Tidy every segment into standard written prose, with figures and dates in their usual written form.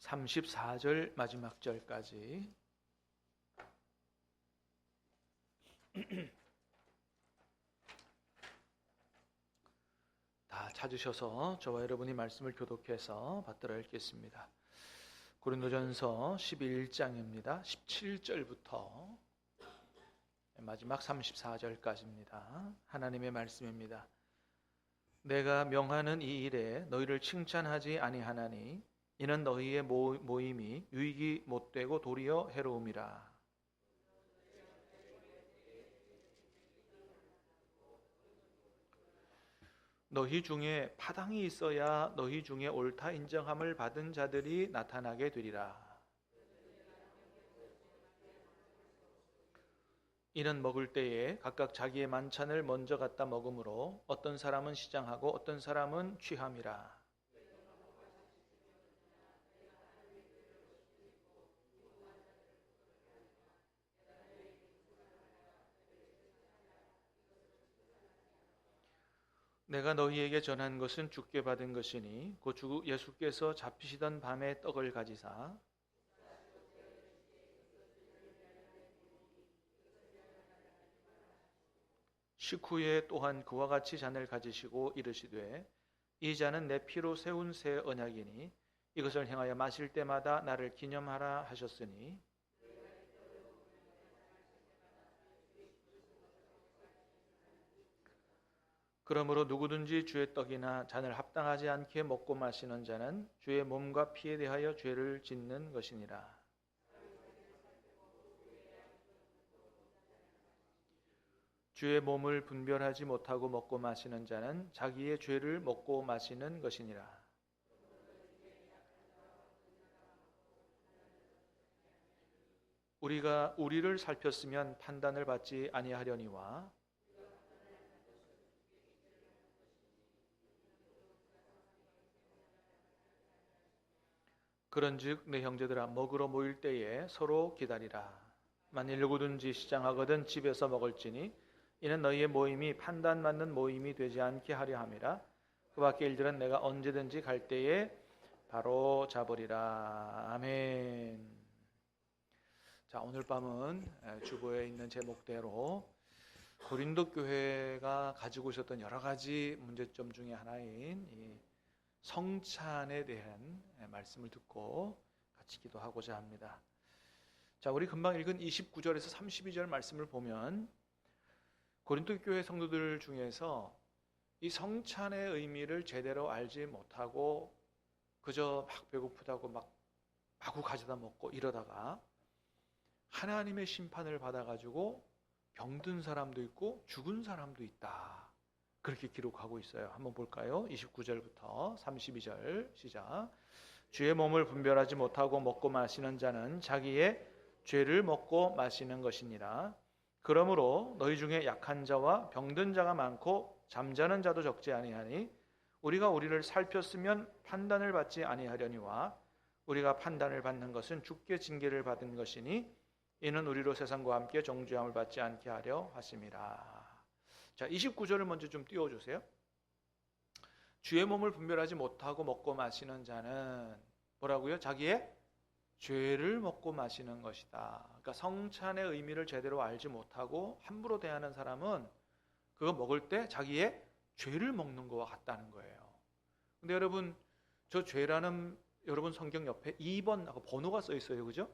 34절 마지막 절까지 다 찾으셔서 저와 여러분이 말씀을 교독해서 받들어 읽겠습니다. 고린도전서 11장입니다. 17절부터 마지막 34절까지입니다. 하나님의 말씀입니다. 내가 명하는 이 일에 너희를 칭찬하지 아니하나니 이는 너희의 모임이 유익이 못되고 도리어 해로움이라. 너희 중에 파당이 있어야 너희 중에 옳다 인정함을 받은 자들이 나타나게 되리라. 이는 먹을 때에 각각 자기의 만찬을 먼저 갖다 먹으므로 어떤 사람은 시장하고 어떤 사람은 취함이라. 내가 너희에게 전한 것은 주께 받은 것이니 곧 주 예수께서 잡히시던 밤에 떡을 가지사 식후에 또한 그와 같이 잔을 가지시고 이르시되 이 잔은 내 피로 세운 새 언약이니 이것을 행하여 마실 때마다 나를 기념하라 하셨으니 그러므로 누구든지 주의 떡이나 잔을 합당하지 않게 먹고 마시는 자는 주의 몸과 피에 대하여 죄를 짓는 것이니라. 주의 몸을 분별하지 못하고 먹고 마시는 자는 자기의 죄를 먹고 마시는 것이니라. 우리가 우리를 살폈으면 판단을 받지 아니하려니와 그런즉 내 형제들아 먹으러 모일 때에 서로 기다리라. 만일 누구든지 시장하거든 집에서 먹을지니 이는 너희의 모임이 판단받는 모임이 되지 않게 하려 함이라. 그 밖의 일들은 내가 언제든지 갈 때에 바로 잡으리라. 아멘. 자, 오늘 밤은 주보에 있는 제목대로 고린도 교회가 가지고 있었던 여러 가지 문제점 중에 하나인 이 성찬에 대한 말씀을 듣고 같이 기도하고자 합니다. 자, 우리 금방 읽은 29절에서 32절 말씀을 보면 고린도 교회 성도들 중에서 이 성찬의 의미를 제대로 알지 못하고 그저 막 배고프다고 막 마구 가져다 먹고 이러다가 하나님의 심판을 받아가지고 병든 사람도 있고 죽은 사람도 있다. 그렇게 기록하고 있어요. 한번 볼까요? 29절부터 32절 시작. 주의 몸을 분별하지 못하고 먹고 마시는 자는 자기의 죄를 먹고 마시는 것이니라. 그러므로 너희 중에 약한 자와 병든 자가 많고 잠자는 자도 적지 아니하니 우리가 우리를 살폈으면 판단을 받지 아니하려니와 우리가 판단을 받는 것은 주께 징계를 받은 것이니 이는 우리로 세상과 함께 정죄함을 받지 않게 하려 하심이라. 자, 29절을 먼저 좀 띄워주세요. 주의 몸을 분별하지 못하고 먹고 마시는 자는 뭐라고요? 자기의 죄를 먹고 마시는 것이다. 그러니까 성찬의 의미를 제대로 알지 못하고 함부로 대하는 사람은 그거 먹을 때 자기의 죄를 먹는 것과 같다는 거예요. 근데 여러분, 저 죄라는 여러분 성경 옆에 2번하고 번호가 써 있어요. 그죠?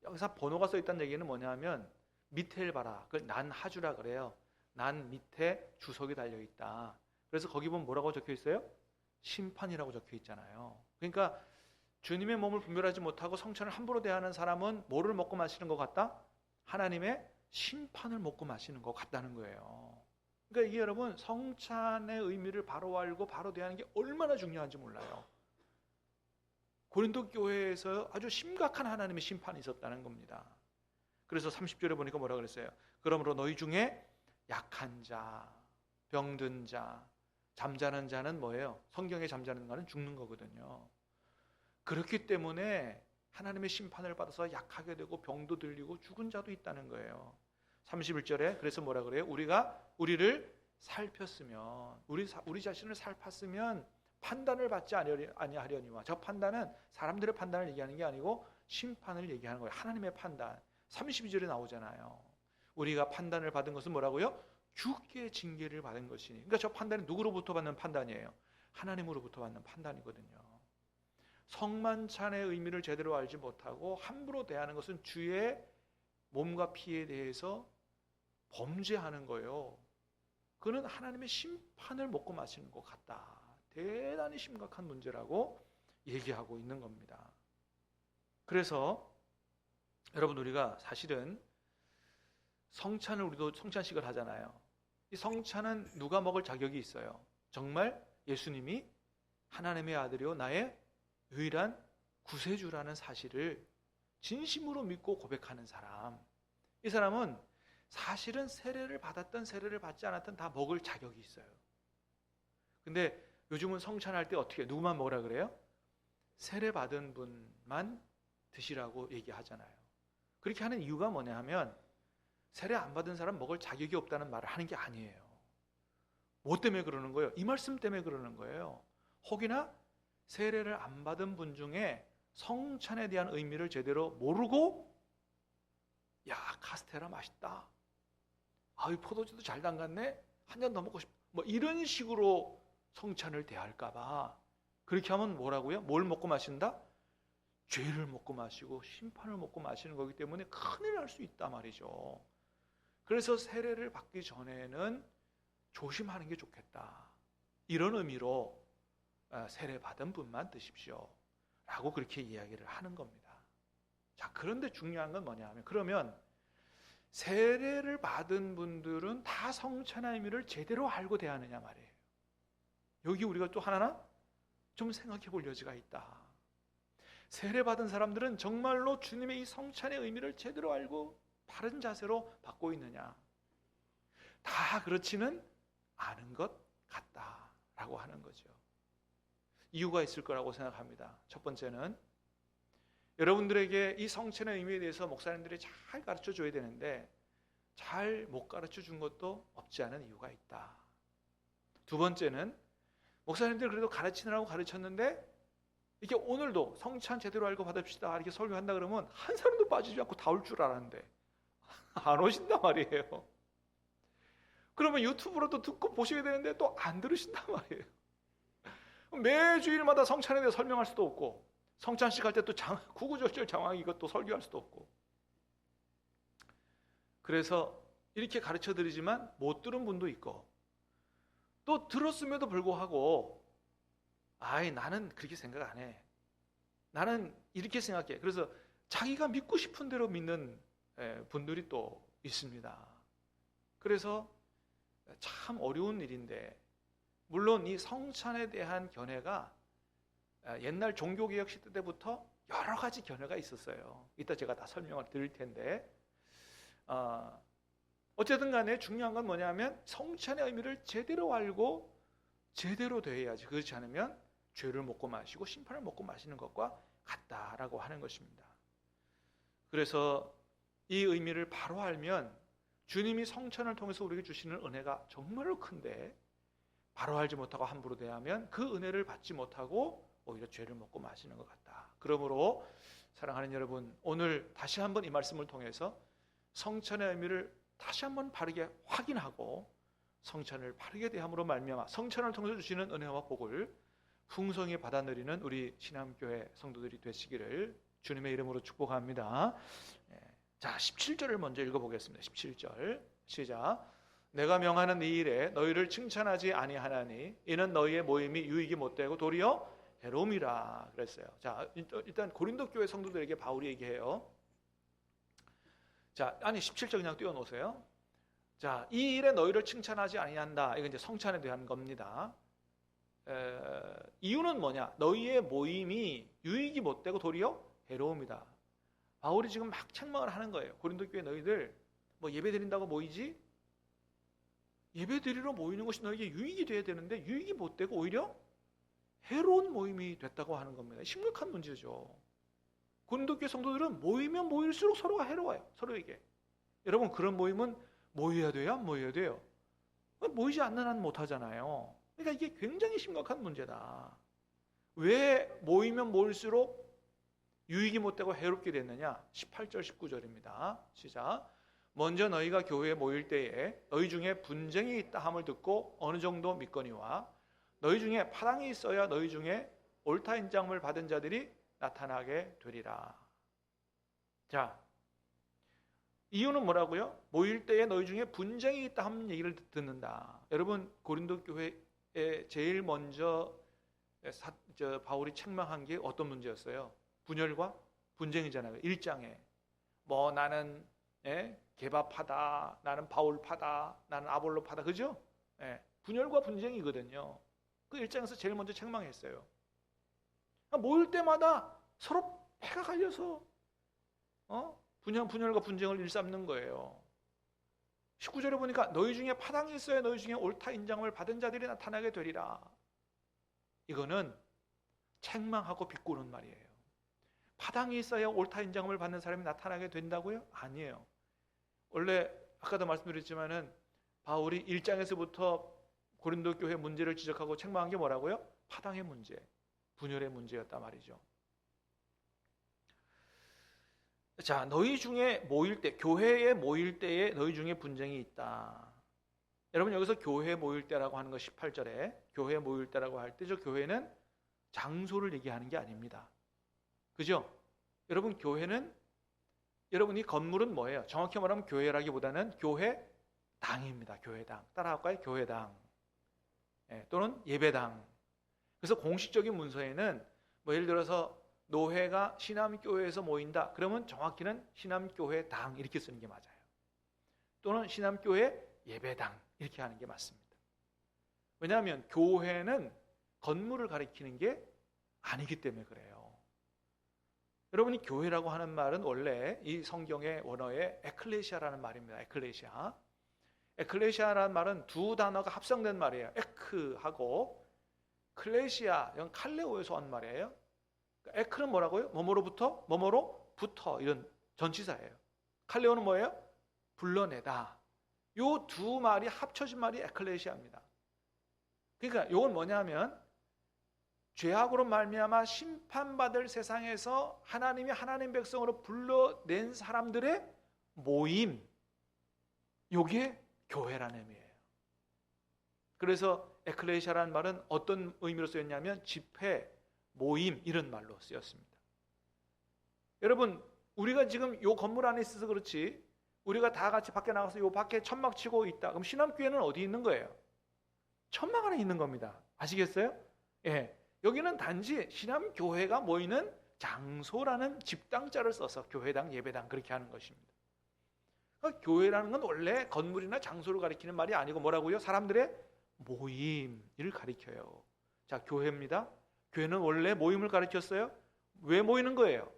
여기서 번호가 써 있다는 얘기는 뭐냐면 밑에를 봐라. 그걸 난 하주라 그래요. 난 밑에 주석이 달려있다. 그래서 거기 보면 뭐라고 적혀 있어요? 심판이라고 적혀 있잖아요. 그러니까 주님의 몸을 분별하지 못하고 성찬을 함부로 대하는 사람은 뭐를 먹고 마시는 것 같다? 하나님의 심판을 먹고 마시는 것 같다는 거예요. 그러니까 이게 여러분 성찬의 의미를 바로 알고 바로 대하는 게 얼마나 중요한지 몰라요. 고린도 교회에서 아주 심각한 하나님의 심판이 있었다는 겁니다. 그래서 30절에 보니까 뭐라 그랬어요? 그러므로 너희 중에 약한 자, 병든 자, 잠자는 자는 뭐예요? 성경에 잠자는 자는 죽는 거거든요. 그렇기 때문에 하나님의 심판을 받아서 약하게 되고 병도 들리고 죽은 자도 있다는 거예요. 31절에 그래서 뭐라 그래요? 우리가 우리를 살폈으면 우리 자신을 살폈으면 판단을 받지 아니하려니와. 저 판단은 사람들의 판단을 얘기하는 게 아니고 심판을 얘기하는 거예요. 하나님의 판단. 32절에 나오잖아요. 우리가 판단을 받은 것은 뭐라고요? 주께 징계를 받은 것이니. 그러니까 저 판단은 누구로부터 받는 판단이에요? 하나님으로부터 받는 판단이거든요. 성만찬의 의미를 제대로 알지 못하고 함부로 대하는 것은 주의 몸과 피에 대해서 범죄하는 거예요. 그는 하나님의 심판을 먹고 마시는 것 같다. 대단히 심각한 문제라고 얘기하고 있는 겁니다. 그래서 여러분, 우리가 사실은 성찬을, 우리도 성찬식을 하잖아요. 이 성찬은 누가 먹을 자격이 있어요? 정말 예수님이 하나님의 아들이요 나의 유일한 구세주라는 사실을 진심으로 믿고 고백하는 사람, 이 사람은 사실은 세례를 받았든 세례를 받지 않았든 다 먹을 자격이 있어요. 근데 요즘은 성찬할 때 어떻게 누구만 먹으라 그래요? 세례 받은 분만 드시라고 얘기하잖아요. 그렇게 하는 이유가 뭐냐 하면 세례 안 받은 사람 먹을 자격이 없다는 말을 하는 게 아니에요. 뭐 때문에 그러는 거예요? 이 말씀 때문에 그러는 거예요. 혹이나 세례를 안 받은 분 중에 성찬에 대한 의미를 제대로 모르고, 야, 카스테라 맛있다, 이 포도주도 잘 담갔네, 한 잔 더 먹고 싶다, 뭐 이런 식으로 성찬을 대할까 봐 그렇게 하면 뭐라고요? 뭘 먹고 마신다? 죄를 먹고 마시고 심판을 먹고 마시는 거기 때문에 큰일 날 수 있단 말이죠. 그래서 세례를 받기 전에는 조심하는 게 좋겠다, 이런 의미로 세례 받은 분만 드십시오 라고 그렇게 이야기를 하는 겁니다. 자, 그런데 중요한 건 뭐냐 하면, 그러면 세례를 받은 분들은 다 성찬의 의미를 제대로 알고 대하느냐 말이에요. 여기 우리가 또 하나 좀 생각해 볼 여지가 있다. 세례 받은 사람들은 정말로 주님의 이 성찬의 의미를 제대로 알고 바른 자세로 받고 있느냐? 다 그렇지는 않은 것 같다라고 하는 거죠. 이유가 있을 거라고 생각합니다. 첫 번째는 여러분들에게 이 성찬의 의미에 대해서 목사님들이 잘 가르쳐 줘야 되는데 잘 못 가르쳐 준 것도 없지 않은 이유가 있다. 두 번째는 목사님들 그래도 가르치느라고 가르쳤는데 이렇게 오늘도 성찬 제대로 알고 받읍시다 이렇게 설교한다 그러면 한 사람도 빠지지 않고 다 올 줄 알았는데 안 오신단 말이에요. 그러면 유튜브로도 듣고 보셔야 되는데 또 안 들으신단 말이에요. 매 주일마다 성찬에 대해 설명할 수도 없고, 성찬식 할 때 또 구구절절 장황 이것도 설교할 수도 없고, 그래서 이렇게 가르쳐 드리지만 못 들은 분도 있고, 또 들었음에도 불구하고 나는 그렇게 생각 안 해, 나는 이렇게 생각해, 그래서 자기가 믿고 싶은 대로 믿는 분들이 또 있습니다. 그래서 참 어려운 일인데, 물론 이 성찬에 대한 견해가 옛날 종교개혁 시대 때부터 여러 가지 견해가 있었어요. 이따 제가 다 설명을 드릴 텐데, 어쨌든 간에 중요한 건 뭐냐면 성찬의 의미를 제대로 알고 제대로 대해야지, 그렇지 않으면 죄를 먹고 마시고 심판을 먹고 마시는 것과 같다라고 하는 것입니다. 그래서 이 의미를 바로 알면 주님이 성찬을 통해서 우리에게 주시는 은혜가 정말로 큰데, 바로 알지 못하고 함부로 대하면 그 은혜를 받지 못하고 오히려 죄를 먹고 마시는 것 같다. 그러므로 사랑하는 여러분, 오늘 다시 한번 이 말씀을 통해서 성찬의 의미를 다시 한번 바르게 확인하고 성찬을 바르게 대함으로 말미암아 성찬을 통해서 주시는 은혜와 복을 풍성히 받아 누리는 우리 신암교회 성도들이 되시기를 주님의 이름으로 축복합니다. 자, 17절을 먼저 읽어보겠습니다. 17절 시작. 내가 명하는 이 일에 너희를 칭찬하지 아니하나니 이는 너희의 모임이 유익이 못되고 도리어 해로움이라 그랬어요. 자, 일단 고린도 교회 성도들에게 바울이 얘기해요. 자, 17절 그냥 띄워놓으세요. 자, 이 일에 너희를 칭찬하지 아니한다. 이건 이제 성찬에 대한 겁니다. 이유는 뭐냐? 너희의 모임이 유익이 못되고 도리어 해로움이다. 바울이 지금 막 책망을 하는 거예요. 고린도 교회 너희들 뭐 예배 드린다고 모이지? 예배 드리러 모이는 것이 너에게 유익이 돼야 되는데 유익이 못되고 오히려 해로운 모임이 됐다고 하는 겁니다. 심각한 문제죠. 고린도 교회 성도들은 모이면 모일수록 서로가 해로워요. 서로에게. 여러분, 그런 모임은 모여야 돼요? 안 모여야 돼요? 모이지 않는 한 못하잖아요. 그러니까 이게 굉장히 심각한 문제다. 왜 모이면 모일수록 유익이 못되고 해롭게 됐느냐? 18절 19절입니다. 시작. 먼저 너희가 교회에 모일 때에 너희 중에 분쟁이 있다 함을 듣고 어느 정도 믿거니와 너희 중에 파당이 있어야 너희 중에 옳다 인정을 받은 자들이 나타나게 되리라. 자, 이유는 뭐라고요? 모일 때에 너희 중에 분쟁이 있다 하는 얘기를 듣는다. 여러분, 고린도 교회에 제일 먼저 바울이 책망한 게 어떤 문제였어요? 분열과 분쟁이잖아요. 1장에 뭐 나는 개바파다, 나는 바울파다, 나는 아볼로파다, 그죠? 분열과 분쟁이거든요. 그 1장에서 제일 먼저 책망했어요. 모일 때마다 서로 패가 갈려서 분열과 분쟁을 일삼는 거예요. 19절에 보니까 너희 중에 파당이 있어야 너희 중에 옳다 인정을 받은 자들이 나타나게 되리라. 이거는 책망하고 비꼬는 말이에요. 파당이 있어야 옳다 인정을 받는 사람이 나타나게 된다고요? 아니에요. 원래 아까도 말씀드렸지만은 바울이 1장에서부터 고린도 교회 문제를 지적하고 책망한 게 뭐라고요? 파당의 문제, 분열의 문제였단 말이죠. 자, 너희 중에 모일 때, 교회에 모일 때에 너희 중에 분쟁이 있다. 여러분, 여기서 교회 모일 때라고 하는 거 18절에 교회 모일 때라고 할 때 저 교회는 장소를 얘기하는 게 아닙니다. 그죠? 여러분, 교회는 여러분이 건물은 뭐예요? 정확히 말하면 교회라기보다는 교회당입니다. 교회당. 따라할까요? 교회당. 또는 예배당. 그래서 공식적인 문서에는 뭐 예를 들어서 노회가 신암교회에서 모인다. 그러면 정확히는 신암교회당 이렇게 쓰는 게 맞아요. 또는 신암교회 예배당 이렇게 하는 게 맞습니다. 왜냐하면 교회는 건물을 가리키는 게 아니기 때문에 그래요. 여러분이 교회라고 하는 말은 원래 이 성경의 원어에 에클레시아라는 말입니다. 에클레시아. 에클레시아라는 말은 두 단어가 합성된 말이에요. 에크하고 클레시아, 이건 칼레오에서 온 말이에요. 에크는 뭐라고요? 뭐뭐로부터? 뭐뭐로부터 이런 전치사예요. 칼레오는 뭐예요? 불러내다. 요 두 말이 합쳐진 말이 에클레시아입니다. 그러니까 이건 뭐냐면 죄악으로 말미암아 심판받을 세상에서 하나님이 하나님 백성으로 불러낸 사람들의 모임, 요게 교회라는 의미예요. 그래서 에클레시아라는 말은 어떤 의미로 쓰였냐면 집회, 모임 이런 말로 쓰였습니다. 여러분, 우리가 지금 요 건물 안에 있어서 그렇지 우리가 다 같이 밖에 나가서 요 밖에 천막 치고 있다. 그럼 신암교회는 어디 있는 거예요? 천막 안에 있는 겁니다. 아시겠어요? 예. 여기는 단지 신암교회가 모이는 장소라는 집당자를 써서 교회당, 예배당 그렇게 하는 것입니다. 그러니까 교회라는 건 원래 건물이나 장소를 가리키는 말이 아니고 뭐라고요? 사람들의 모임을 가리켜요. 자, 교회입니다. 교회는 원래 모임을 가리켰어요. 왜 모이는 거예요?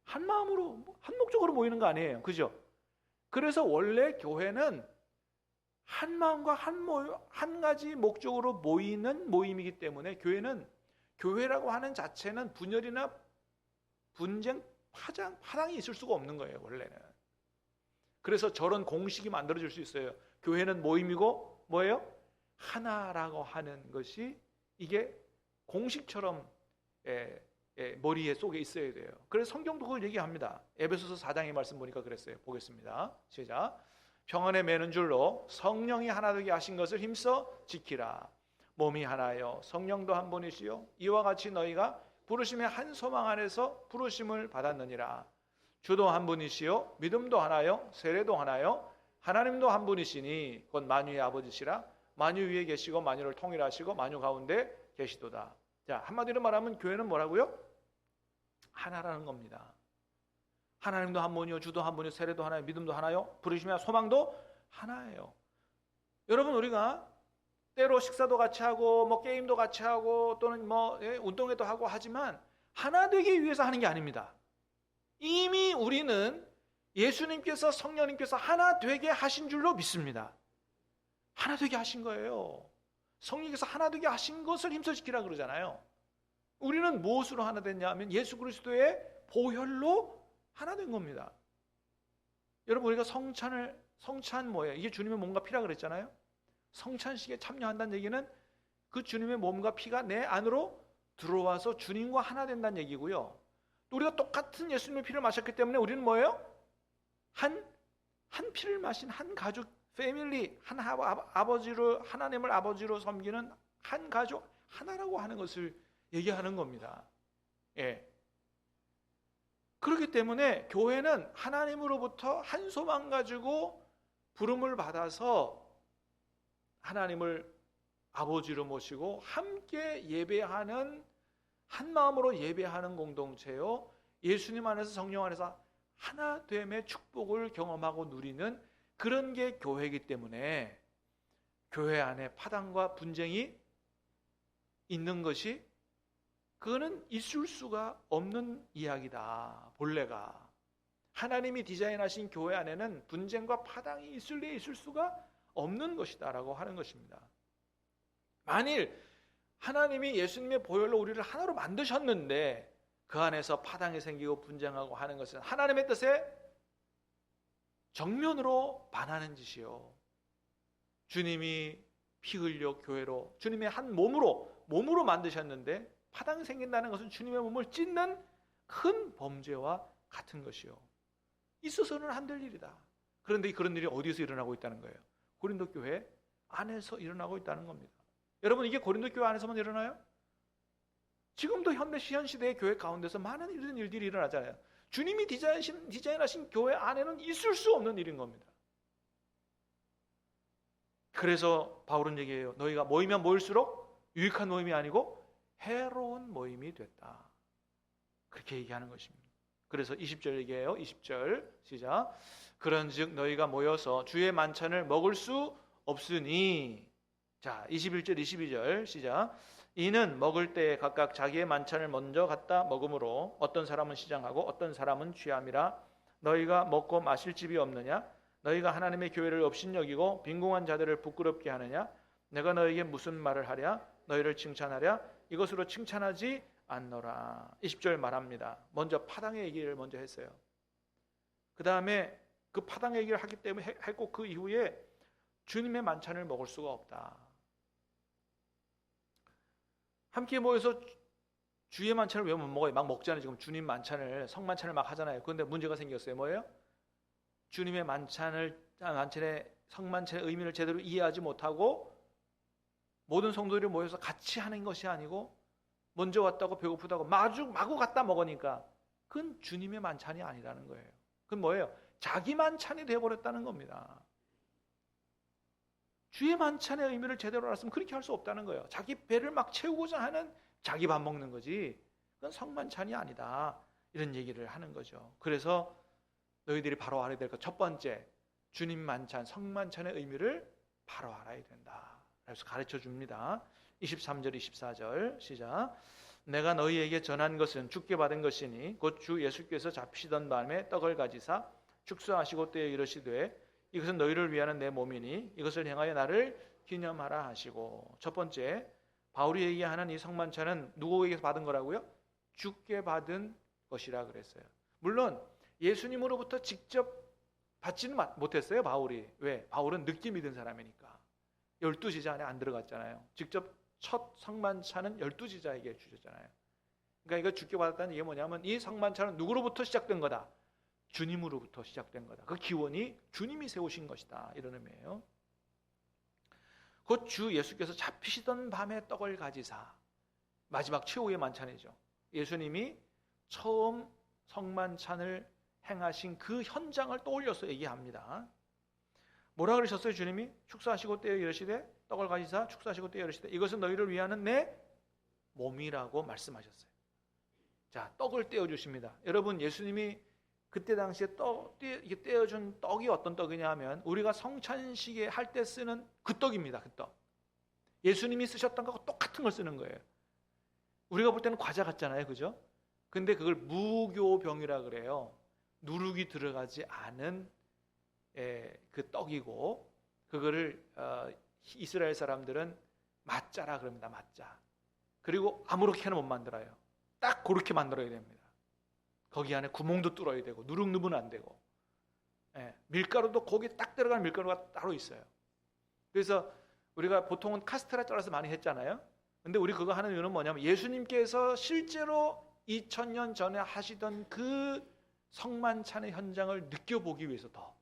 한 마음으로, 한 목적으로 모이는 거 아니에요. 그죠? 그래서 원래 교회는 한 마음과 한 가지 목적으로 모이는 모임이기 때문에 교회는 교회라고 하는 자체는 분열이나 분쟁, 파당이 있을 수가 없는 거예요. 원래는. 그래서 저런 공식이 만들어질 수 있어요. 교회는 모임이고 뭐예요? 하나라고 하는 것이 이게 공식처럼 머리에 속에 있어야 돼요. 그래서 성경도 그걸 얘기합니다. 에베소서 4장의 말씀 보니까 그랬어요. 보겠습니다. 시작. 평안에 매는 줄로 성령이 하나 되게 하신 것을 힘써 지키라. 몸이 하나요 성령도 한 분이시요 이와 같이 너희가 부르심의 한 소망 안에서 부르심을 받았느니라. 주도 한 분이시요 믿음도 하나요 세례도 하나요 하나님도 한 분이시니 곧 만유의 아버지시라. 만유 위에 계시고 만유를 통일하시고 만유 가운데 계시도다. 자, 한마디로 말하면 교회는 뭐라고요? 하나라는 겁니다. 하나님도 한 분이요 주도 한 분이요 세례도 하나요 믿음도 하나요 부르심의 소망도 하나예요. 여러분, 우리가 때로 식사도 같이 하고 뭐 게임도 같이 하고 또는 뭐 운동회도 하고 하지만 하나 되기 위해서 하는 게 아닙니다. 이미 우리는 예수님께서 성령님께서 하나 되게 하신 줄로 믿습니다. 하나 되게 하신 거예요. 성령께서 하나 되게 하신 것을 힘써 지키라 그러잖아요. 우리는 무엇으로 하나 됐냐 하면 예수 그리스도의 보혈로 하나 된 겁니다. 여러분, 우리가 성찬 뭐예요? 이게 주님의 몸과 피라 그랬잖아요. 성찬식에 참여한다는 얘기는 그 주님의 몸과 피가 내 안으로 들어와서 주님과 하나 된다는 얘기고요. 또 우리가 똑같은 예수님의 피를 마셨기 때문에 우리는 뭐예요? 한 피를 마신 한 가족, 패밀리, 아버지로, 하나님을 아버지로 섬기는 한 가족 하나라고 하는 것을 얘기하는 겁니다. 예. 그렇기 때문에 교회는 하나님으로부터 한 소망 가지고 부름을 받아서 하나님을 아버지로 모시고 함께 예배하는, 한 마음으로 예배하는 공동체요, 예수님 안에서 성령 안에서 하나됨의 축복을 경험하고 누리는 그런 게 교회이기 때문에 교회 안에 파당과 분쟁이 있는 것이, 그거는 있을 수가 없는 이야기다. 본래가 하나님이 디자인하신 교회 안에는 분쟁과 파당이 있을 수가 없는 것이다 라고 하는 것입니다. 만일 하나님이 예수님의 보혈로 우리를 하나로 만드셨는데 그 안에서 파당이 생기고 분쟁하고 하는 것은 하나님의 뜻에 정면으로 반하는 짓이요, 주님이 피 흘려 교회로 주님의 한 몸으로 만드셨는데 파당이 생긴다는 것은 주님의 몸을 찢는 큰 범죄와 같은 것이요, 있어서는 안 될 일이다. 그런데 그런 일이 어디서 일어나고 있다는 거예요? 고린도 교회 안에서 일어나고 있다는 겁니다. 여러분, 이게 고린도 교회 안에서만 일어나요? 지금도 현 시대의 교회 가운데서 많은 이런 일들이 일어나잖아요. 주님이 디자인하신 교회 안에는 있을 수 없는 일인 겁니다. 그래서 바울은 얘기해요. 너희가 모이면 모일수록 유익한 모임이 아니고 해로운 모임이 됐다. 그렇게 얘기하는 것입니다. 그래서 20절 얘기해요. 20절 시작. 그런즉 너희가 모여서 주의 만찬을 먹을 수 없으니, 자 21절 22절 시작. 이는 먹을 때에 각각 자기의 만찬을 먼저 갖다 먹으므로 어떤 사람은 시장하고 어떤 사람은 취함이라. 너희가 먹고 마실 집이 없느냐? 너희가 하나님의 교회를 업신여기고 빈궁한 자들을 부끄럽게 하느냐? 내가 너희에게 무슨 말을 하랴? 너희를 칭찬하랴? 이것으로 칭찬하지 않노라. 20절 말합니다. 먼저 파당의 얘기를 먼저 했어요. 그 다음에 그 파당 얘기를 하기 때문에 했고, 그 이후에 주님의 만찬을 먹을 수가 없다. 함께 모여서 주의 만찬을 왜 못 먹어요? 막 먹잖아요. 지금 주님 만찬을, 성만찬을 막 하잖아요. 그런데 문제가 생겼어요. 뭐예요? 주님의 성만찬의 의미를 제대로 이해하지 못하고 모든 성도들이 모여서 같이 하는 것이 아니고 먼저 왔다고 배고프다고 마구 갖다 먹으니까 그건 주님의 만찬이 아니라는 거예요. 그건 뭐예요? 자기 만찬이 되어버렸다는 겁니다. 주의 만찬의 의미를 제대로 알았으면 그렇게 할 수 없다는 거예요. 자기 배를 막 채우고자 하는 자기 밥 먹는 거지, 그건 성만찬이 아니다, 이런 얘기를 하는 거죠. 그래서 너희들이 바로 알아야 될 것, 첫 번째, 주님 만찬, 성만찬의 의미를 바로 알아야 된다. 그래서 가르쳐 줍니다. 23절 24절 시작. 내가 너희에게 전한 것은 주께 받은 것이니 곧 주 예수께서 잡히시던 밤에 떡을 가지사 축사하시고 때에 이르시되 이것은 너희를 위하는 내 몸이니 이것을 행하여 나를 기념하라 하시고. 첫 번째, 바울이 얘기하는 이 성만찬은 누구에게서 받은 거라고요? 주께 받은 것이라 그랬어요. 물론 예수님으로부터 직접 받지는 못했어요, 바울이. 왜? 바울은 늦게 믿은 사람이니까. 12지자 안에 안 들어갔잖아요. 직접 첫 성만찬은 12지자에게 주셨잖아요. 그러니까 이거 주께 받았다는 게 뭐냐면 이 성만찬은 누구로부터 시작된 거다? 주님으로부터 시작된 거다. 그 기원이 주님이 세우신 것이다, 이런 의미예요. 곧 주 예수께서 잡히시던 밤에 떡을 가지사, 마지막 최후의 만찬이죠. 예수님이 처음 성만찬을 행하신 그 현장을 떠올려서 얘기합니다. 뭐라 그러셨어요? 주님이 축사하시고 때에 이르시되 떡을 가지사 축사하시고 때에 이르시되 이것은 너희를 위하는 내 몸이라고 말씀하셨어요. 자, 떡을 떼어 주십니다. 여러분, 예수님이 그때 당시에 이게 떼어준 떡이 어떤 떡이냐 하면 우리가 성찬식에 할 때 쓰는 그 떡입니다. 그 떡. 예수님이 쓰셨던 거하고 똑같은 걸 쓰는 거예요. 우리가 볼 때는 과자 같잖아요, 그죠? 근데 그걸 무교병이라 그래요. 누룩이 들어가지 않은 그 떡이고, 그거를 이스라엘 사람들은 맛자라 그럽니다. 맛자. 그리고 아무렇게나 못 만들어요. 딱 그렇게 만들어야 됩니다. 거기 안에 구멍도 뚫어야 되고 누룩 넣으면 안 되고, 밀가루도 거기 딱 들어가는 밀가루가 따로 있어요. 그래서 우리가 보통은 카스테라 잘라서 많이 했잖아요. 근데 우리 그거 하는 이유는 뭐냐면 예수님께서 실제로 2000년 전에 하시던 그 성만찬의 현장을 느껴보기 위해서 더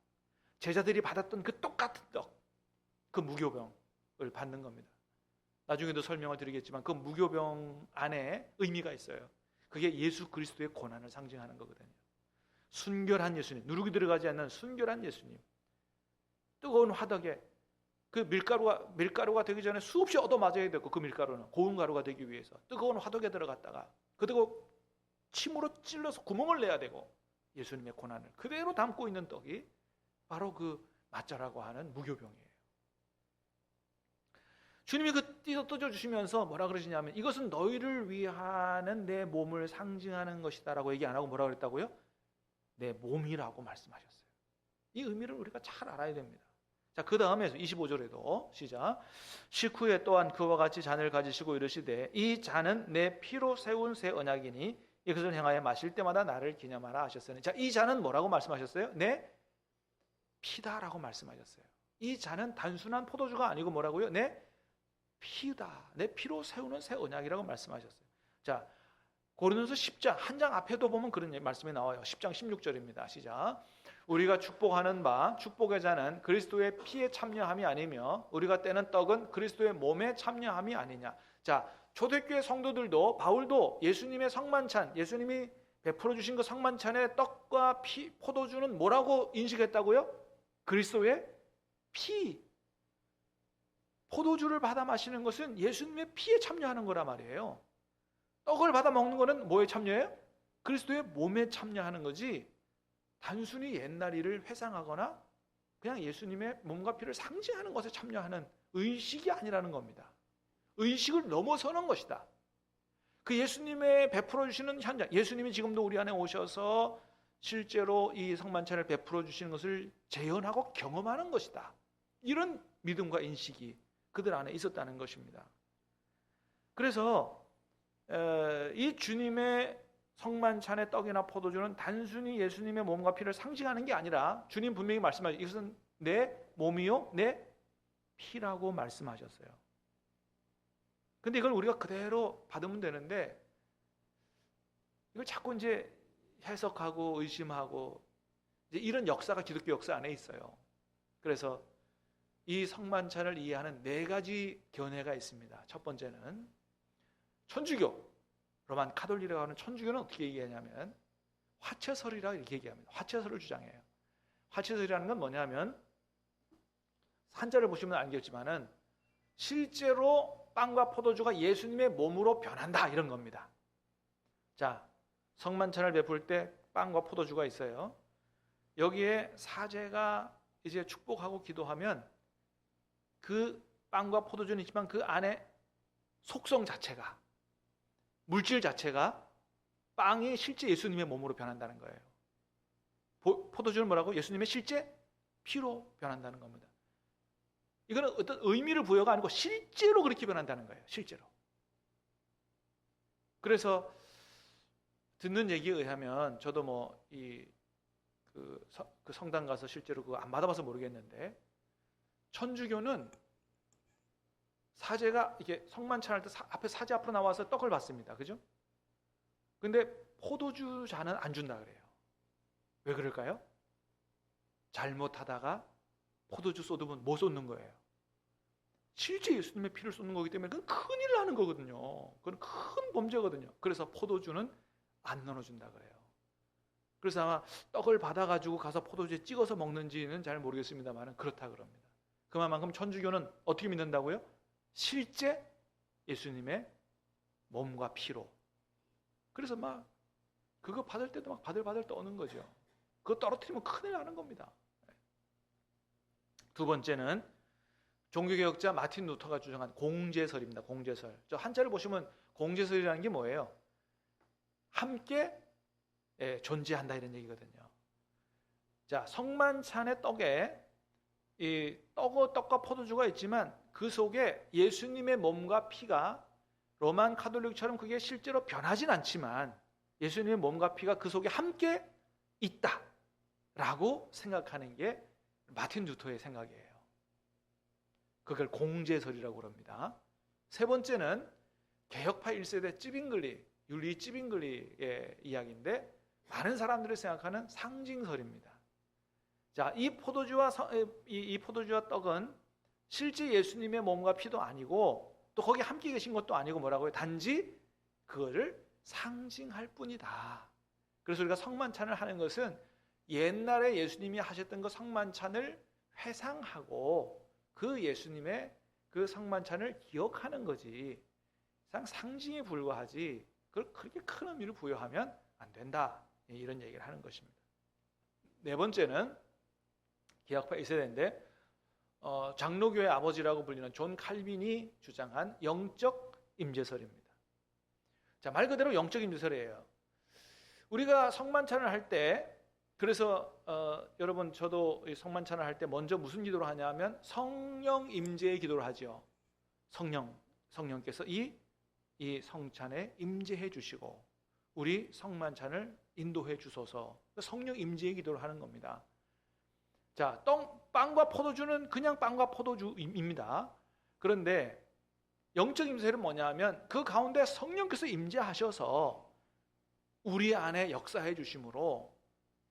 제자들이 받았던 그 똑같은 떡, 그 무교병을 받는 겁니다. 나중에도 설명을 드리겠지만 그 무교병 안에 의미가 있어요. 그게 예수 그리스도의 고난을 상징하는 거거든요. 순결한 예수님, 누룩이 들어가지 않는 순결한 예수님. 뜨거운 화덕에 그 밀가루가 되기 전에 수없이 얻어맞아야 되고, 그 밀가루는 고운 가루가 되기 위해서 뜨거운 화덕에 들어갔다가 그리고 침으로 찔러서 구멍을 내야 되고, 예수님의 고난을 그대로 담고 있는 떡이 바로 그 마짜라고 하는 무교병이에요. 주님이 그 띠도 떠주시면서 뭐라 그러시냐면 이것은 너희를 위하는 내 몸을 상징하는 것이다 라고 얘기 안 하고 뭐라 그랬다고요? 내 몸이라고 말씀하셨어요. 이 의미를 우리가 잘 알아야 됩니다. 자, 그 다음에 25절에도 시작. 식후에 또한 그와 같이 잔을 가지시고 이르시되 이 잔은 내 피로 세운 새 언약이니 이것을 행하여 마실 때마다 나를 기념하라 하셨으니. 자, 이 잔은 뭐라고 말씀하셨어요? 내 피다라고 말씀하셨어요. 이 잔은 단순한 포도주가 아니고 뭐라고요? 내 피다. 내 피로 세우는 새 언약이라고 말씀하셨어요. 자, 고린도서 10장 한 장 앞에도 보면 그런 말씀이 나와요. 10장 16절입니다. 시작. 우리가 축복하는 바 축복의 잔은 그리스도의 피에 참여함이 아니며 우리가 떼는 떡은 그리스도의 몸에 참여함이 아니냐. 자, 초대교회 성도들도 바울도 예수님의 성만찬, 예수님이 베풀어 주신 그 성만찬의 떡과 피, 포도주는 뭐라고 인식했다고요? 그리스도의 피. 포도주를 받아 마시는 것은 예수님의 피에 참여하는 거란 말이에요. 떡을 받아 먹는 거는 뭐에 참여해요? 그리스도의 몸에 참여하는 거지, 단순히 옛날 일을 회상하거나 그냥 예수님의 몸과 피를 상징하는 것에 참여하는 의식이 아니라는 겁니다. 의식을 넘어서는 것이다. 그 예수님의 베풀어 주시는 현장, 예수님이 지금도 우리 안에 오셔서 실제로 이 성만찬을 베풀어 주시는 것을 재현하고 경험하는 것이다. 이런 믿음과 인식이 그들 안에 있었다는 것입니다. 그래서 이 주님의 성만찬의 떡이나 포도주는 단순히 예수님의 몸과 피를 상징하는 게 아니라 주님 분명히 말씀하셨어요. 이것은 내 몸이요 내 피라고 말씀하셨어요. 근데 이걸 우리가 그대로 받으면 되는데 이걸 자꾸 이제 해석하고 의심하고 이제 이런 역사가 기독교 역사 안에 있어요. 그래서 이 성만찬을 이해하는 4가지 견해가 있습니다. 첫 번째는 천주교, 로만 카톨릭이라고 하는 천주교는 어떻게 얘기하냐면 화채설이라 이렇게 얘기합니다. 화채설을 주장해요. 화채설이라는 건 뭐냐면 한자를 보시면 알겠지만은 실제로 빵과 포도주가 예수님의 몸으로 변한다 이런 겁니다. 자, 성만찬을 베풀 때 빵과 포도주가 있어요. 여기에 사제가 이제 축복하고 기도하면 그 빵과 포도주는 있지만 그 안에 속성 자체가, 물질 자체가 빵이 실제 예수님의 몸으로 변한다는 거예요. 포도주는 뭐라고? 예수님의 실제 피로 변한다는 겁니다. 이거는 어떤 의미를 부여가 아니고 실제로 그렇게 변한다는 거예요. 실제로. 그래서 듣는 얘기에 의하면 저도 뭐 그 성당 가서 실제로 그거 안 받아봐서 모르겠는데 천주교는 사제가 이게 성만찬 할 때 앞에 사제 앞으로 나와서 떡을 받습니다. 그죠? 근데 포도주 잔은 안 준다 그래요. 왜 그럴까요? 잘못하다가 포도주 쏟으면 못 쏟는 거예요. 실제 예수님의 피를 쏟는 거기 때문에 그건 큰일 나는 거거든요. 그건 큰 범죄거든요. 그래서 포도주는 안 나눠준다 그래요. 그래서 아마 떡을 받아가지고 가서 포도주에 찍어서 먹는지는 잘 모르겠습니다만 그렇다 그럽니다. 그만큼 천주교는 어떻게 믿는다고요? 실제 예수님의 몸과 피로. 그래서 막 그거 받을 때도 막 바들바들 떠는 거죠. 그거 떨어뜨리면 큰일 나는 겁니다. 두 번째는 종교개혁자 마틴 루터가 주장한 공제설입니다. 공제설. 저 한자를 보시면 공제설이라는 게 뭐예요? 함께 존재한다 이런 얘기거든요. 자, 성만찬의 떡에 이 떡과 포도주가 있지만 그 속에 예수님의 몸과 피가 로만 카톨릭처럼 그게 실제로 변하진 않지만 예수님의 몸과 피가 그 속에 함께 있다라고 생각하는 게 마틴 루터의 생각이에요. 그걸 공제설이라고 그럽니다. 세 번째는 개혁파 1세대 찌빙글리, 윤리 찌빙글리의 이야기인데 많은 사람들이 생각하는 상징설입니다. 자, 이 포도주와 떡은 실제 예수님의 몸과 피도 아니고 또 거기 함께 계신 것도 아니고 뭐라고요? 단지 그거를 상징할 뿐이다. 그래서 우리가 성만찬을 하는 것은 옛날에 예수님이 하셨던 그 성만찬을 회상하고 그 예수님의 그 성만찬을 기억하는 거지. 상징에 불과하지 그걸 그렇게 큰 의미를 부여하면 안 된다. 이런 얘기를 하는 것입니다. 네 번째는 개혁파 2세대인데 장로교의 아버지라고 불리는 존 칼빈이 주장한 영적 임재설입니다. 자, 말 그대로 영적 임재설이에요. 우리가 성만찬을 할 때 그래서 여러분 저도 성만찬을 할 때 먼저 무슨 기도를 하냐면 성령 임재의 기도를 하죠. 성령께서 이 성찬에 임재해 주시고 우리 성만찬을 인도해 주소서. 성령 임재의 기도를 하는 겁니다. 자, 빵과 포도주는 그냥 빵과 포도주입니다. 그런데 영적 임재는 뭐냐면 그 가운데 성령께서 임재하셔서 우리 안에 역사해 주심으로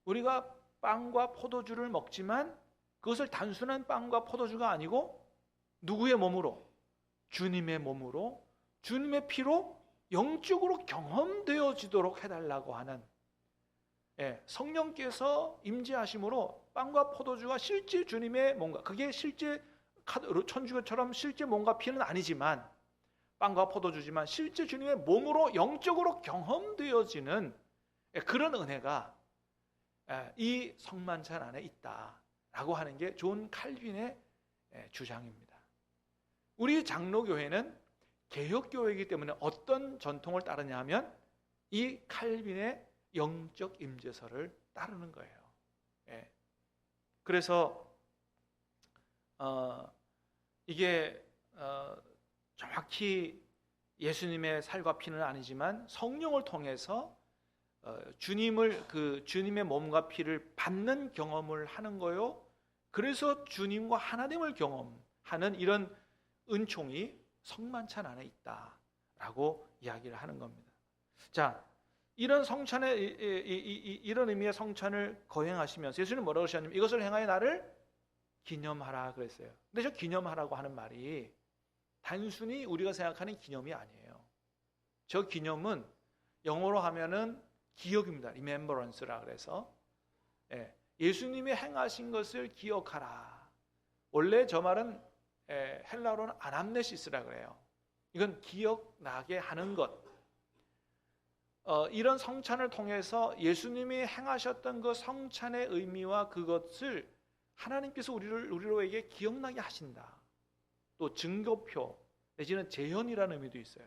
우리가 빵과 포도주를 먹지만 그것을 단순한 빵과 포도주가 아니고 누구의 몸으로? 주님의 몸으로 주님의 피로 영적으로 경험되어지도록 해달라고 하는 성령께서 임재하심으로 빵과 포도주가 실제 주님의 몸과 그게 실제 천주교처럼 실제 몸과 피는 아니지만 빵과 포도주지만 실제 주님의 몸으로 영적으로 경험되어지는 그런 은혜가 이 성만찬 안에 있다라고 하는 게 존 칼빈의 주장입니다. 우리 장로교회는 개혁교회이기 때문에 어떤 전통을 따르냐 하면 이 칼빈의 영적 임재설을 따르는 거예요. 그래서 이게 정확히 예수님의 살과 피는 아니지만 성령을 통해서 주님의 몸과 피를 받는 경험을 하는 거요. 그래서 주님과 하나됨을 경험하는 이런 은총이 성만찬 안에 있다라고 이야기를 하는 겁니다. 자, 이런 성찬의 이런 의미의 성찬을 거행하시면서 예수님은 뭐라고 하셨냐면 이것을 행하여 나를 기념하라 그랬어요. 근데 저 기념하라고 하는 말이 단순히 우리가 생각하는 기념이 아니에요. 저 기념은 영어로 하면은 기억입니다. remembrance라 그래서 예수님이 행하신 것을 기억하라. 원래 저 말은 헬라어로는 아남네시스라 그래요. 이건 기억나게 하는 것. 이런 성찬을 통해서 예수님이 행하셨던 그 성찬의 의미와 그것을 하나님께서 우리로에게 기억나게 하신다. 또 증거표 내지는 재현이라는 의미도 있어요.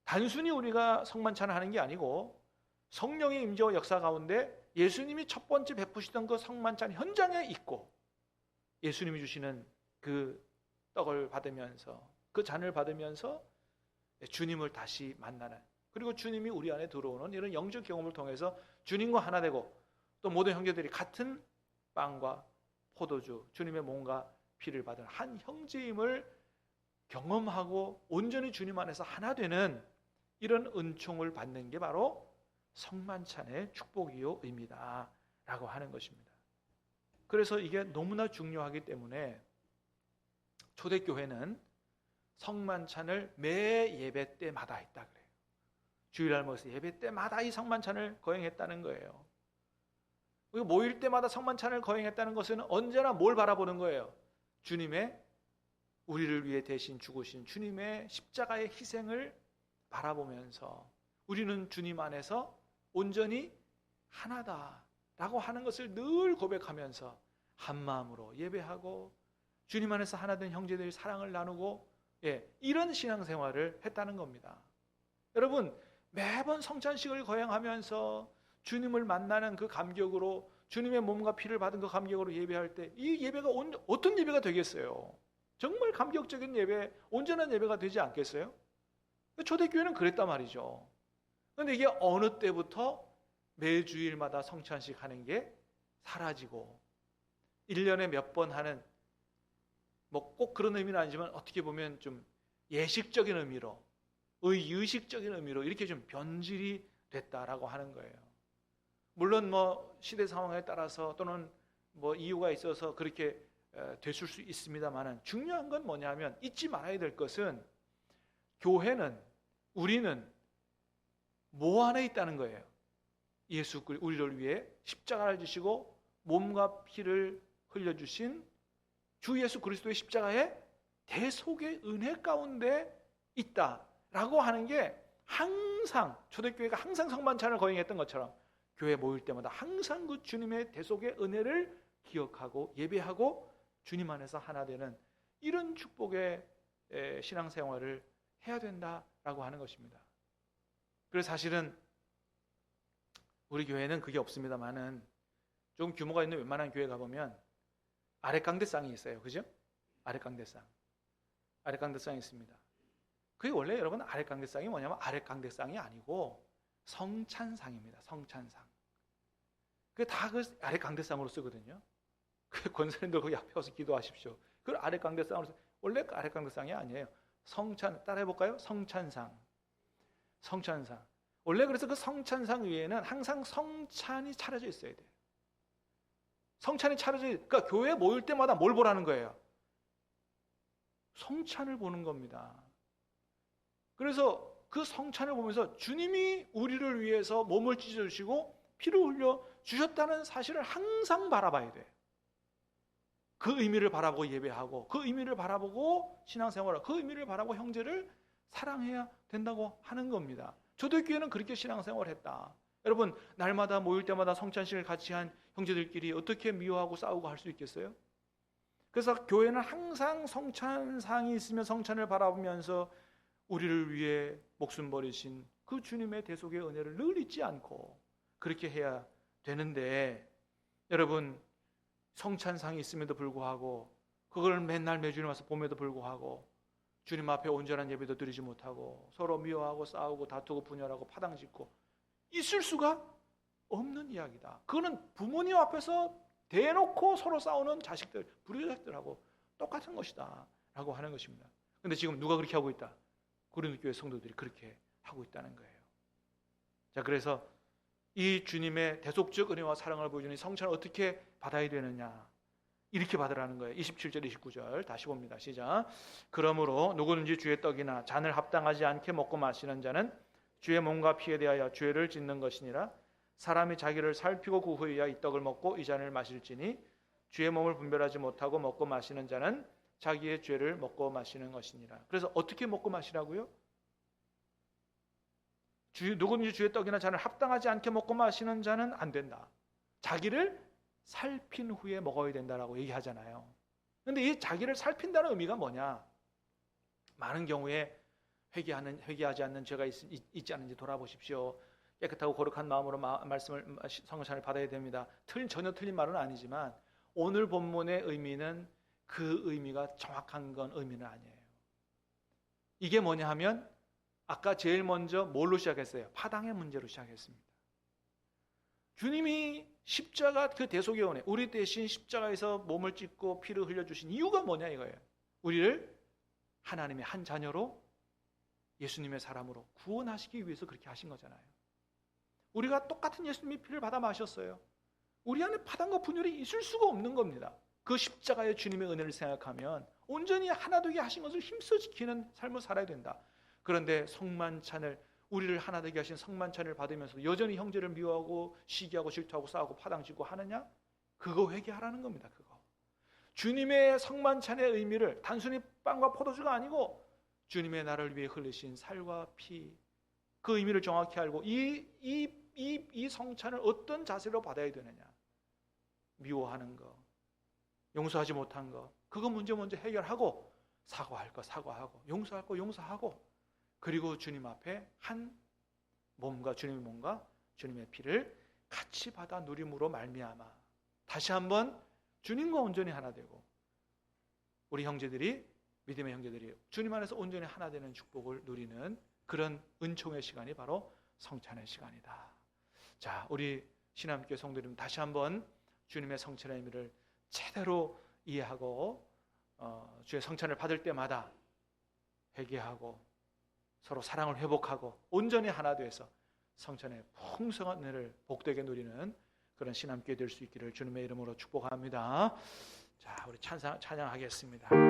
단순히 우리가 성만찬을 하는 게 아니고 성령의 임재와 역사 가운데 예수님이 첫 번째 베푸시던 그 성만찬 현장에 있고 예수님이 주시는 그 떡을 받으면서 그 잔을 받으면서 주님을 다시 만나는 그리고 주님이 우리 안에 들어오는 이런 영적 경험을 통해서 주님과 하나 되고 또 모든 형제들이 같은 빵과 포도주 주님의 몸과 피를 받은 한 형제임을 경험하고 온전히 주님 안에서 하나 되는 이런 은총을 받는 게 바로 성만찬의 축복이요 의미다 라고 하는 것입니다. 그래서 이게 너무나 중요하기 때문에 초대교회는 성만찬을 매 예배 때마다 했다 그래요. 주일날 모여서 예배 때마다 이 성만찬을 거행했다는 거예요. 모일 때마다 성만찬을 거행했다는 것은 언제나 뭘 바라보는 거예요? 주님의 우리를 위해 대신 죽으신 주님의 십자가의 희생을 바라보면서 우리는 주님 안에서 온전히 하나다라고 하는 것을 늘 고백하면서 한 마음으로 예배하고 주님 안에서 하나된 형제들이 사랑을 나누고 이런 신앙생활을 했다는 겁니다. 여러분 매번 성찬식을 거행하면서 주님을 만나는 그 감격으로 주님의 몸과 피를 받은 그 감격으로 예배할 때 이 예배가 어떤 예배가 되겠어요? 정말 감격적인 예배, 온전한 예배가 되지 않겠어요? 초대교회는 그랬단 말이죠. 그런데 이게 어느 때부터 매주일마다 성찬식 하는 게 사라지고 1년에 몇 번 하는 뭐 꼭 그런 의미는 아니지만 어떻게 보면 좀 예식적인 의미로, 의식적인 의미로 이렇게 좀 변질이 됐다라고 하는 거예요. 물론 뭐 시대 상황에 따라서 또는 뭐 이유가 있어서 그렇게 됐을 수 있습니다만은, 중요한 건 뭐냐면 잊지 말아야 될 것은 교회는, 우리는 뭐 안에 있다는 거예요. 예수 우리를 위해 십자가를 지시고 몸과 피를 흘려주신 주 예수 그리스도의 십자가의 대속의 은혜 가운데 있다라고 하는 게, 항상 초대교회가 항상 성만찬을 거행했던 것처럼 교회 모일 때마다 항상 그 주님의 대속의 은혜를 기억하고 예배하고 주님 안에서 하나 되는 이런 축복의 신앙생활을 해야 된다라고 하는 것입니다. 그래서 사실은 우리 교회는 그게 없습니다만은, 좀 규모가 있는 웬만한 교회 가보면 아랫강대상이 있어요. 그죠? 아랫강대상이 있습니다. 그게 원래 여러분 아랫강대상이 뭐냐면, 아랫강대상이 아니고 성찬상입니다. 성찬상. 그게 다 그 아랫강대상으로 쓰거든요. 그 권사님들 거기 앞에 와서 기도하십시오. 그걸 아랫강대상으로 써. 원래 그 아랫강대상이 아니에요. 성찬, 따라해볼까요? 성찬상. 원래 그래서 그 성찬상 위에는 항상 성찬이 차려져 있어야 돼요. 성찬이 차려져, 그러니까 교회 모일 때마다 뭘 보라는 거예요? 성찬을 보는 겁니다. 그래서 그 성찬을 보면서 주님이 우리를 위해서 몸을 찢어주시고 피를 흘려 주셨다는 사실을 항상 바라봐야 돼요. 그 의미를 바라보고 예배하고, 그 의미를 바라보고 신앙생활을, 그 의미를 바라보고 형제를 사랑해야 된다고 하는 겁니다. 초대교회는 그렇게 신앙생활을 했다. 여러분, 날마다 모일 때마다 성찬식을 같이 한 형제들끼리 어떻게 미워하고 싸우고 할 수 있겠어요? 그래서 교회는 항상 성찬상이 있으면 성찬을 바라보면서 우리를 위해 목숨 버리신 그 주님의 대속의 은혜를 늘 잊지 않고 그렇게 해야 되는데, 여러분, 성찬상이 있음에도 불구하고 그걸 맨날 매주일 와서 봄에도 불구하고 주님 앞에 온전한 예배도 드리지 못하고 서로 미워하고 싸우고 다투고 분열하고 파당짓고 있을 수가 없는 이야기다. 그거는 부모님 앞에서 대놓고 서로 싸우는 자식들, 불효자식들하고 똑같은 것이다 라고 하는 것입니다. 그런데 지금 누가 그렇게 하고 있다? 고린도 교회 성도들이 그렇게 하고 있다는 거예요. 자, 그래서 이 주님의 대속적 은혜와 사랑을 보여주는 성찬을 어떻게 받아야 되느냐, 이렇게 받으라는 거예요. 27절 29절 다시 봅니다. 시작. 그러므로 누구든지 주의 떡이나 잔을 합당하지 않게 먹고 마시는 자는 주의 몸과 피에 대하여 죄를 짓는 것이니라. 사람이 자기를 살피고 그 후에야 이 떡을 먹고 이 잔을 마실지니 주의 몸을 분별하지 못하고 먹고 마시는 자는 자기의 죄를 먹고 마시는 것이니라. 그래서 어떻게 먹고 마시라고요? 누구든지 주의 떡이나 잔을 합당하지 않게 먹고 마시는 자는 안 된다. 자기를 살핀 후에 먹어야 된다라고 얘기하잖아요. 그런데 이 자기를 살핀다는 의미가 뭐냐? 많은 경우에 회개하지 않는 죄가 있지 않은지 돌아보십시오. 깨끗하고 거룩한 마음으로 말씀을 성찬을 받아야 됩니다. 전혀 틀린 말은 아니지만 오늘 본문의 의미는 그 의미가 정확한 건 의미는 아니에요. 이게 뭐냐 하면 아까 제일 먼저 뭘로 시작했어요? 파당의 문제로 시작했습니다. 주님이 십자가 그 대속의 은혜, 우리 대신 십자가에서 몸을 찢고 피를 흘려주신 이유가 뭐냐 이거예요. 우리를 하나님의 한 자녀로 예수님의 사람으로 구원하시기 위해서 그렇게 하신 거잖아요. 우리가 똑같은 예수님의 피를 받아 마셨어요. 우리 안에 파당과 분열이 있을 수가 없는 겁니다. 그 십자가의 주님의 은혜를 생각하면 온전히 하나 되게 하신 것을 힘써 지키는 삶을 살아야 된다. 그런데 성만찬을, 우리를 하나 되게 하신 성만찬을 받으면서 여전히 형제를 미워하고 시기하고 질투하고 싸우고 파당치고 하느냐? 그거 회개하라는 겁니다. 그거. 주님의 성만찬의 의미를 단순히 빵과 포도주가 아니고 주님의 나를 위해 흘리신 살과 피, 그 의미를 정확히 알고 이 성찬을 어떤 자세로 받아야 되느냐? 미워하는 거, 용서하지 못한 거, 그거 먼저 해결하고 사과할 거 사과하고 용서할 거 용서하고, 그리고 주님 앞에 한 몸과 주님의 몸과 주님의 피를 같이 받아 누림으로 말미암아 다시 한번 주님과 온전히 하나 되고 우리 형제들이, 믿음의 형제들이 주님 안에서 온전히 하나 되는 축복을 누리는 그런 은총의 시간이 바로 성찬의 시간이다. 자, 우리 신함교회 성도님 다시 한번 주님의 성찬의 의미를 제대로 이해하고 주의 성찬을 받을 때마다 회개하고 서로 사랑을 회복하고 온전히 하나 되어서 성찬의 풍성한 은혜를 복되게 누리는 그런 신함교회 될 수 있기를 주님의 이름으로 축복합니다. 자, 우리 찬양하겠습니다.